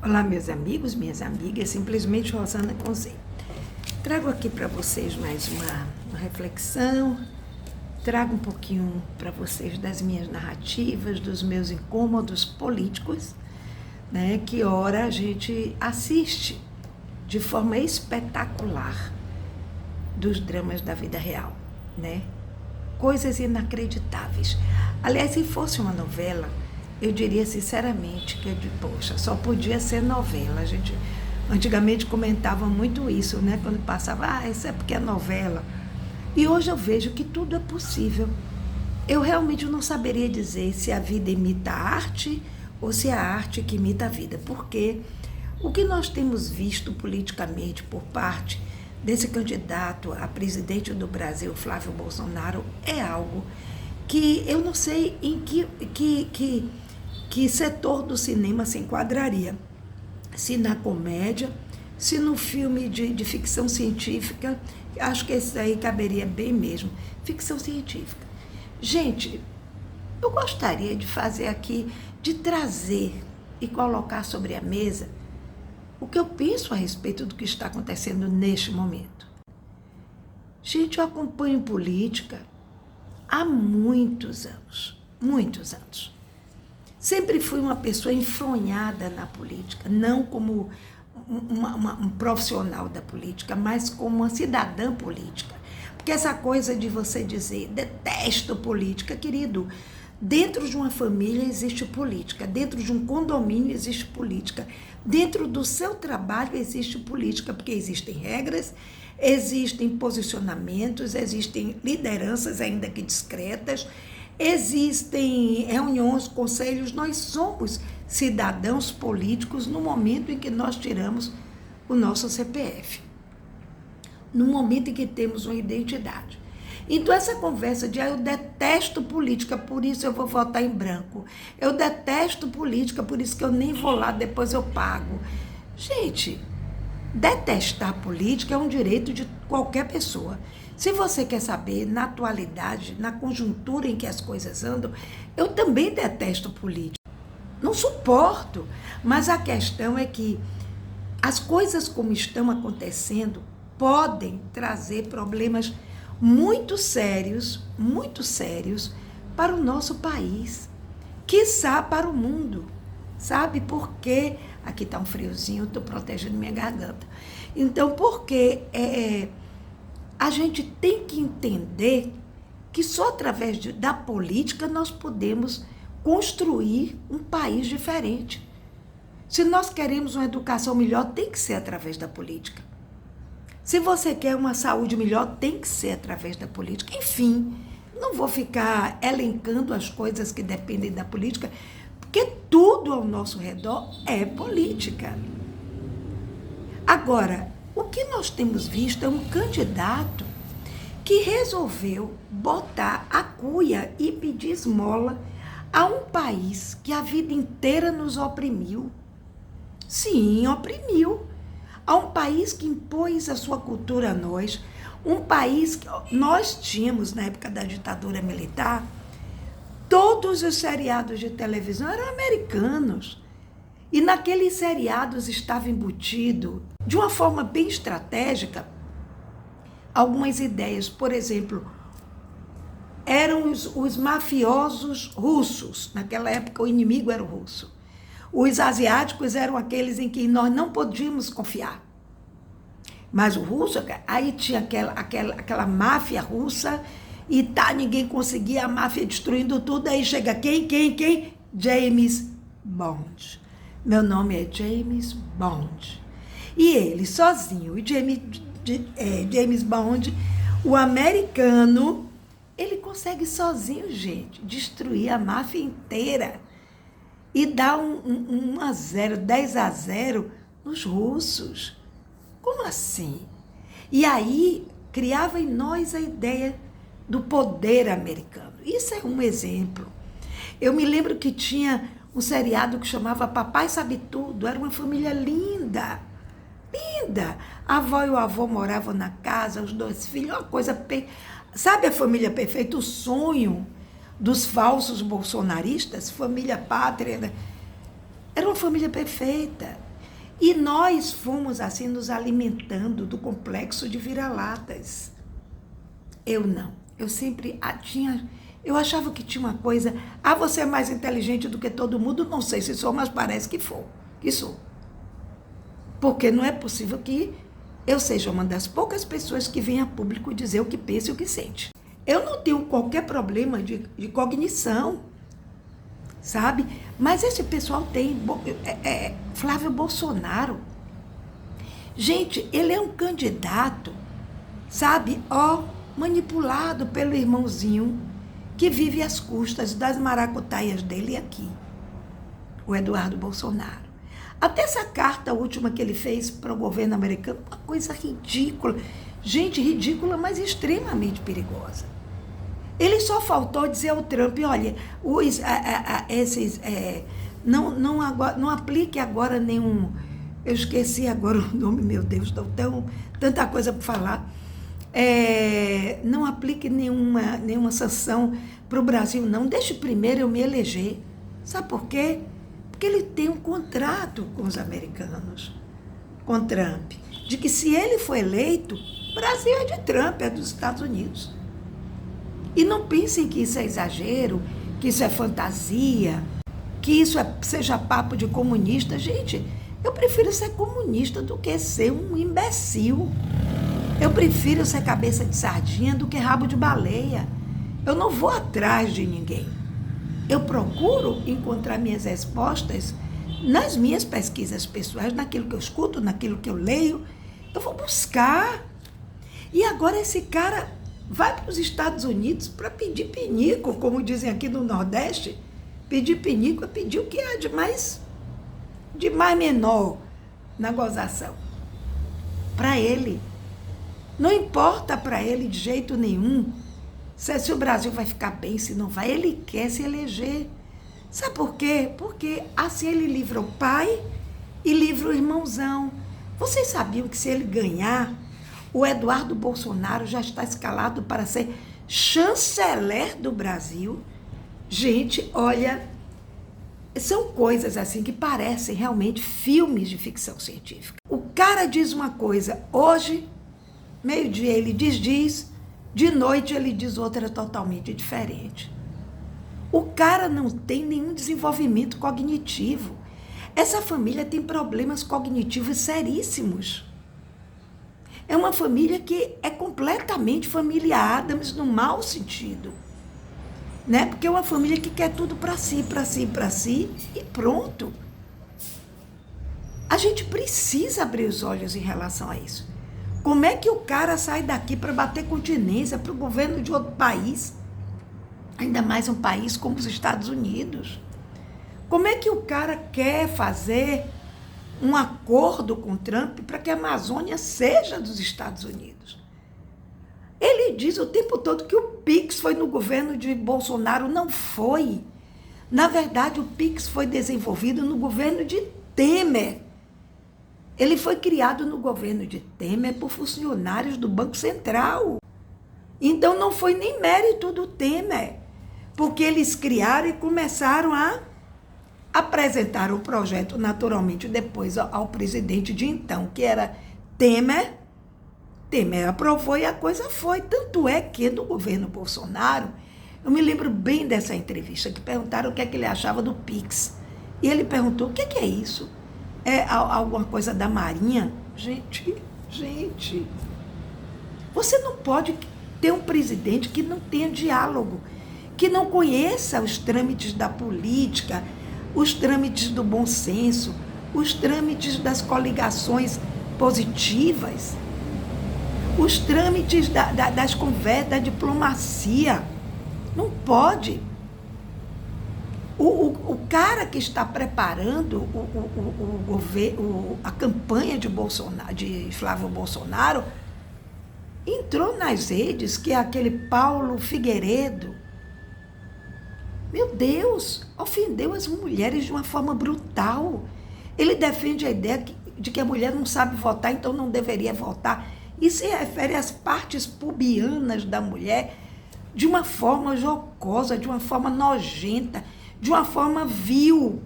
Olá, meus amigos, minhas amigas, simplesmente Rosana com Z. Trago aqui para vocês mais uma reflexão, trago um pouquinho para vocês das minhas narrativas, dos meus incômodos políticos, né, que ora a gente assiste de forma espetacular dos dramas da vida real, né? Coisas inacreditáveis. Aliás, se fosse uma novela, eu diria sinceramente que, poxa, só podia ser novela. A gente antigamente comentava muito isso, né? Quando passava, isso é porque é novela. E hoje eu vejo que tudo é possível. Eu realmente não saberia dizer se a vida imita a arte ou se é a arte que imita a vida, porque o que nós temos visto politicamente por parte desse candidato a presidente do Brasil, Flávio Bolsonaro, é algo que eu não sei em que setor do cinema se enquadraria. Se na comédia, se no filme de ficção científica, acho que esse aí caberia bem mesmo. Ficção científica. Gente, eu gostaria de fazer aqui, de trazer e colocar sobre a mesa o que eu penso a respeito do que está acontecendo neste momento. Gente, eu acompanho política há muitos anos, muitos anos. Sempre fui uma pessoa enfronhada na política, não como um profissional da política, mas como uma cidadã política. Porque essa coisa de você dizer, detesto política, querido, dentro de uma família existe política, dentro de um condomínio existe política, dentro do seu trabalho existe política, porque existem regras, existem posicionamentos, existem lideranças, ainda que discretas, existem reuniões, conselhos. Nós somos cidadãos políticos no momento em que nós tiramos o nosso CPF, no momento em que temos uma identidade. Então essa conversa de eu detesto política, por isso eu vou votar em branco, eu detesto política, por isso que eu nem vou lá, depois eu pago. Gente, detestar política é um direito de qualquer pessoa. Se você quer saber, na atualidade, na conjuntura em que as coisas andam, eu também detesto política. Não suporto, mas a questão é que as coisas como estão acontecendo podem trazer problemas muito sérios para o nosso país, quiçá para o mundo, sabe? Porque, aqui está um friozinho, eu estou protegendo minha garganta. Então, porque a gente tem que entender que só através da política nós podemos construir um país diferente. Se nós queremos uma educação melhor, tem que ser através da política. Se você quer uma saúde melhor, tem que ser através da política. Enfim, não vou ficar elencando as coisas que dependem da política, porque tudo ao nosso redor é política. Agora, o que nós temos visto é um candidato que resolveu botar a cuia e pedir esmola a um país que a vida inteira nos oprimiu. Sim, oprimiu. A um país que impôs a sua cultura a nós, um país que nós tínhamos, na época da ditadura militar, todos os seriados de televisão eram americanos. E naqueles seriados estava embutido, de uma forma bem estratégica, algumas ideias. Por exemplo, eram os mafiosos russos. Naquela época o inimigo era o russo. Os asiáticos eram aqueles em que nós não podíamos confiar. Mas o russo, aí tinha aquela máfia russa, e ninguém conseguia, a máfia destruindo tudo, aí chega quem? James Bond. Meu nome é James Bond. E ele sozinho, o James Bond, o americano, ele consegue sozinho, gente, destruir a máfia inteira e dar 1-0, 10-0 nos russos. Como assim? E aí criava em nós a ideia do poder americano. Isso é um exemplo. Eu me lembro que tinha um seriado que chamava Papai Sabe Tudo. Era uma família linda, linda. A avó e o avô moravam na casa, os 2 filhos, uma coisa... Sabe a família perfeita? O sonho dos falsos bolsonaristas, família pátria, era uma família perfeita. E nós fomos assim nos alimentando do complexo de vira-latas. Eu não. Eu sempre eu achava que tinha uma coisa, você é mais inteligente do que todo mundo, não sei se sou, mas parece que sou. Porque não é possível que eu seja uma das poucas pessoas que vem a público dizer o que pensa e o que sente. Eu não tenho qualquer problema de cognição, sabe? Mas esse pessoal tem. Flávio Bolsonaro. Gente, ele é um candidato, sabe? Manipulado pelo irmãozinho que vive às custas das maracutaias dele aqui, o Eduardo Bolsonaro. Até essa carta última que ele fez para o governo americano, uma coisa ridícula. Gente, ridícula, mas extremamente perigosa. Ele só faltou dizer ao Trump, olha, não aplique agora nenhum... Eu esqueci agora o nome, meu Deus, tanta coisa para falar. Não aplique nenhuma sanção para o Brasil, não. Deixe primeiro eu me eleger. Sabe por quê? Porque ele tem um contrato com os americanos, com Trump, de que se ele for eleito, o Brasil é de Trump, é dos Estados Unidos. E não pensem que isso é exagero, que isso é fantasia, que isso seja papo de comunista. Gente, eu prefiro ser comunista do que ser um imbecil. Eu prefiro ser cabeça de sardinha do que rabo de baleia. Eu não vou atrás de ninguém. Eu procuro encontrar minhas respostas nas minhas pesquisas pessoais, naquilo que eu escuto, naquilo que eu leio. Eu vou buscar. E agora esse cara vai para os Estados Unidos para pedir pinico, como dizem aqui no Nordeste. Pedir pinico é pedir o que há de mais menor na gozação. Para ele. Não importa para ele de jeito nenhum se o Brasil vai ficar bem, se não vai. Ele quer se eleger. Sabe por quê? Porque assim ele livra o pai e livra o irmãozão. Vocês sabiam que se ele ganhar, o Eduardo Bolsonaro já está escalado para ser chanceler do Brasil? Gente, olha, são coisas assim que parecem realmente filmes de ficção científica. O cara diz uma coisa hoje, meio-dia ele diz, de noite ele diz outra totalmente diferente. O cara não tem nenhum desenvolvimento cognitivo. Essa família tem problemas cognitivos seríssimos. É uma família que é completamente família Addams no mau sentido. Né? Porque é uma família que quer tudo para si e pronto. A gente precisa abrir os olhos em relação a isso. Como é que o cara sai daqui para bater continência para o governo de outro país? Ainda mais um país como os Estados Unidos. Como é que o cara quer fazer um acordo com Trump para que a Amazônia seja dos Estados Unidos? Ele diz o tempo todo que o PIX foi no governo de Bolsonaro. Não foi. Na verdade, o PIX foi desenvolvido no governo de Temer. Ele foi criado no governo de Temer por funcionários do Banco Central. Então não foi nem mérito do Temer, porque eles criaram e começaram a apresentar o projeto naturalmente depois ao presidente de então, que era Temer. Temer aprovou e a coisa foi. Tanto é que no governo Bolsonaro, eu me lembro bem dessa entrevista, que perguntaram o que é que ele achava do PIX. E ele perguntou, o que é isso? É alguma coisa da Marinha? Gente, você não pode ter um presidente que não tenha diálogo, que não conheça os trâmites da política, os trâmites do bom senso, os trâmites das coligações positivas, os trâmites das conversas, da diplomacia. Não pode. O cara que está preparando a campanha de Flávio Bolsonaro entrou nas redes, que é aquele Paulo Figueiredo. Meu Deus, ofendeu as mulheres de uma forma brutal. Ele defende a ideia de que a mulher não sabe votar, então não deveria votar. E se refere às partes pubianas da mulher de uma forma jocosa, de uma forma nojenta, de uma forma vil.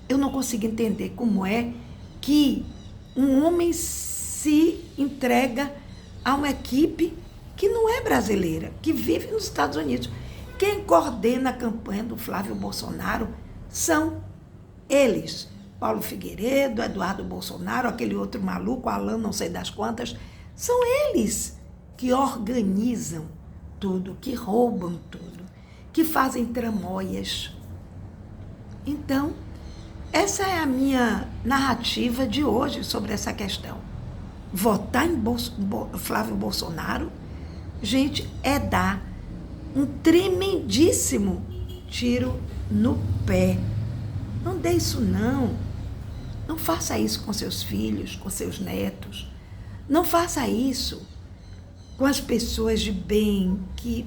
Eu não consigo entender como é que um homem se entrega a uma equipe que não é brasileira, que vive nos Estados Unidos. Quem coordena a campanha do Flávio Bolsonaro são eles. Paulo Figueiredo, Eduardo Bolsonaro, aquele outro maluco, Alan não sei das quantas. São eles que organizam tudo, que roubam tudo, que fazem tramóias. Então, essa é a minha narrativa de hoje sobre essa questão. Votar em Flávio Bolsonaro, gente, é dar um tremendíssimo tiro no pé. Não dê isso, não. Não faça isso com seus filhos, com seus netos. Não faça isso com as pessoas de bem que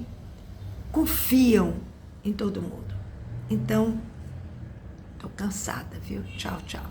confiam em todo mundo. Então, estou cansada, viu? Tchau, tchau.